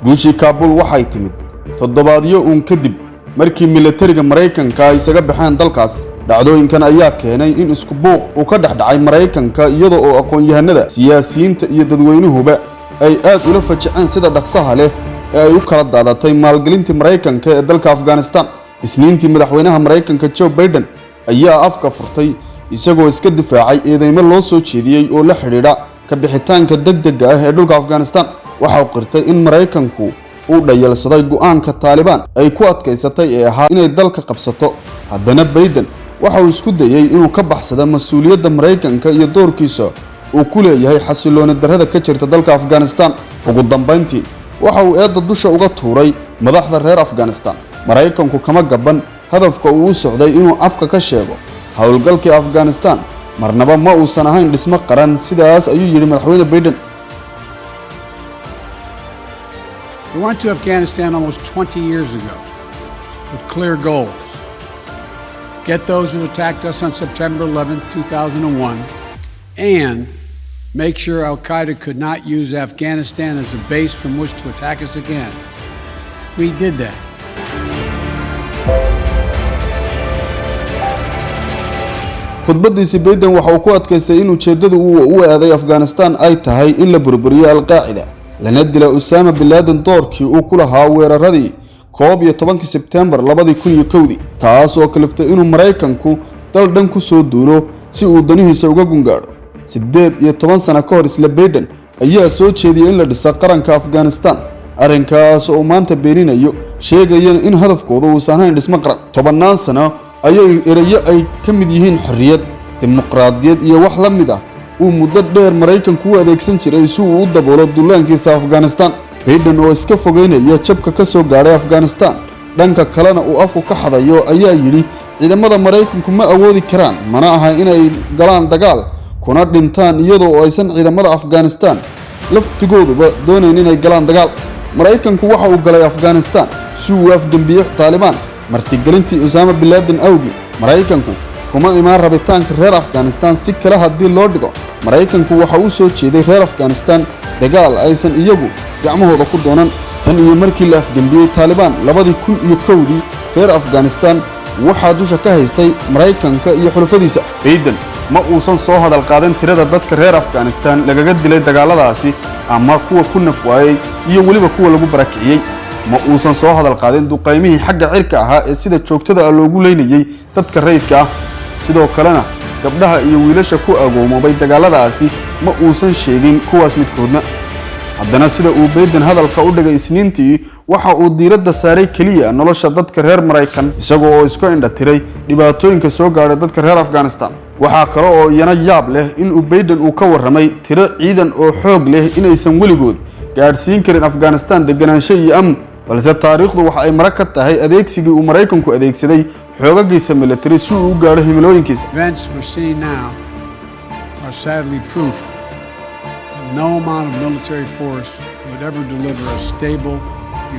guushii Kaabul waxay timid toddobaadyo uun kadib markii militariga Mareykanka ay isaga baxeen dalkaas. dhacdooyinkan ayaa keenay in isku buuq uu ka dhaxdhacay Mareykanka iyada oo aqoon-yahanada, siyaasiyiinta iyo dadweynuhuba ay aad ula fajaceen sida dhaqsaha leh ee ay u kala daadatay maalgelinta Mareykanka ee dalka Afghanistan. Isniintii madaxweynaha Mareykanka Joe Biden ayaa afka furtay isagoo iska difaacay eedeymo loo soo jeediyay oo la xiriira ka bixitaanka degdega ah ee dhulka Afghanistan. waxa uu qirtay in Mareykanku uu dhayalsaday go'aanka Taliban ay ku adkaysatay ee ahaa inay dalka qabsato. haddana Biden waxa uu isku dayay inuu ka baxsado mas'uuliyadda Mareykanka iyo doorkiisa uu ku leeyahay xasilooni darrada ka jirta dalka Afghanistan. ugu dambeyntii waxa uu eedda dusha uga tuuray madaxda reer Afghanistan. Mareykanku kama gaban hadafka uu u socday inuu afka ka sheego howlgalkii Afghanistan marnaba ma uusan ahayn dhismo qaran. sidaas ayuu yiri madaxweyne Biden. We went to Afghanistan almost 20 years ago with clear goals. Get those who attacked us on September 11, 2001, and make sure Al-Qaeda could not use Afghanistan as a base from which to attack us again. We did that. khudbadiisa Biden waxa uu ku adkaystay in ujeedadu uu aaday Afghanistan ay tahay in la burburiyo Al-Qaeda lana dilo Osama bin Laden doorkii uu ku lahaa weeraradii 11 September 2001 taas oo kaliftay inuu Mareykanku dal dhan ku soo duulo si uu danihiisa uga gungaaro. 18 sano ka hor isla Biden ayaa soo jeediyay in la dhiso qaranka Afghanistan, arrinkaas oo maanta beeninayo sheegayeen in hadafkoodu uusan ahayn dhismo qaran. 10 sano ayay erayo ay ka mid yihiin xorriyad, dimuqraadiyad iyo wax la mid ah uu muddo dheer Mareykanku u adeegsan jiray si uu u daboolo duulaankiisa Afghanistan. Biden oo iska fogeynaya jabka ka soo gaaray Afghanistan dhanka kalena uu afku ka xadayo ayaa yiri ciidamada Mareykanku ma awoodi karaan mana aha inay galaan dagaal kuna dhintaan iyadoo aysan ciidamada Afghanistan laftigooduba doonayn inay galaan dagaal. Mareykanku waxa uu galay Afghanistan si uu afdambiyo Taliban martigelintii Osama bin Laden awgi. Mareykanku kuma imaan rabitaanka reer Afghanistan si kale haddii loo dhigo. Mareykanku waxa uu soo jeeday reer Afghanistan dagaal aysan iyagu gacmahooda ku doonan. tan iyo markii la afdambiyay Taliban 2001 reer Afghanistan waxaa dusha ka haystay Mareykanka iyo xulafadiisa. Biden ma uusan soo hadal qaadan tirada dadka reer Afghanistan lagaga dilay dagaaladaasi ama kuwa ku naf waayay iyo waliba kuwa lagu barakiciyay. ma uusan soo hadal qaadin duqeymihii xagga cirka ahaa ee sida joogtada ah loogu leynayay dadka rayidka ah. sidoo kalena gabdhaha iyo wiilasha ku agoomobay dagaaladaasi ma uusan sheegin kuwaas midkoodna. haddana sida uu Biden hadalka u dhigay Isniintii waxa uu diiradda saaray kaliya nolosha dadka reer Mareykan isagoo oo isku indha tiray dhibaatooyinka soo gaaray dadka reer Afghanistan. waxa kale oo iyana yaab leh in uu Biden uu ka warramay tiro ciidan oo xoog leh inaysan weligood gaarsiin karin Afghanistan deganaansho iyo amni, balse taariikhdu waxa ay marag ka tahay adeegsigii uu Mareykanku adeegsaday xoogagiisa military si uu u gaaro himilooyinkiisa. Events we're seeing now are sadly proof that no amount of military force would ever deliver a stable,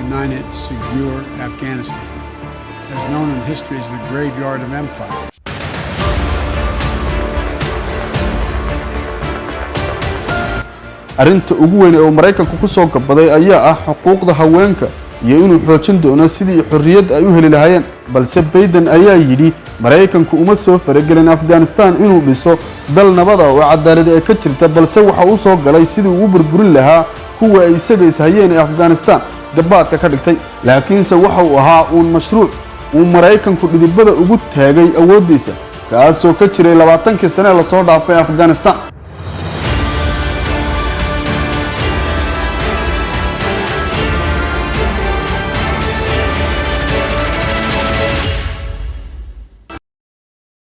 united, secure Afghanistan, as known in history as the graveyard of empires. arrinta ugu weyn ee Mareykanku ku soo gabaday ayaa ah xuquuqda haweenka iyo inuu xoojin doono sidii xorriyad ay u heli lahaayeen. balse Biden ayaa yiri Mareykanku uma soo faragelin Afghanistan inuu dhiso dal nabad ah oo cadaalad ah ka jirta, balse waxa uu soo galay sidii uu burburin lahaa kuwa ay isaga ishayeen ee Afghanistan gabaadka ka dhigtay. laakiinse waxa uu ahaa uun mashruuc uu Mareykanku dhidibada ugu taagay awoodiisa kaasoo ka jiray 20 sano la soo dhaafay Afghanistan.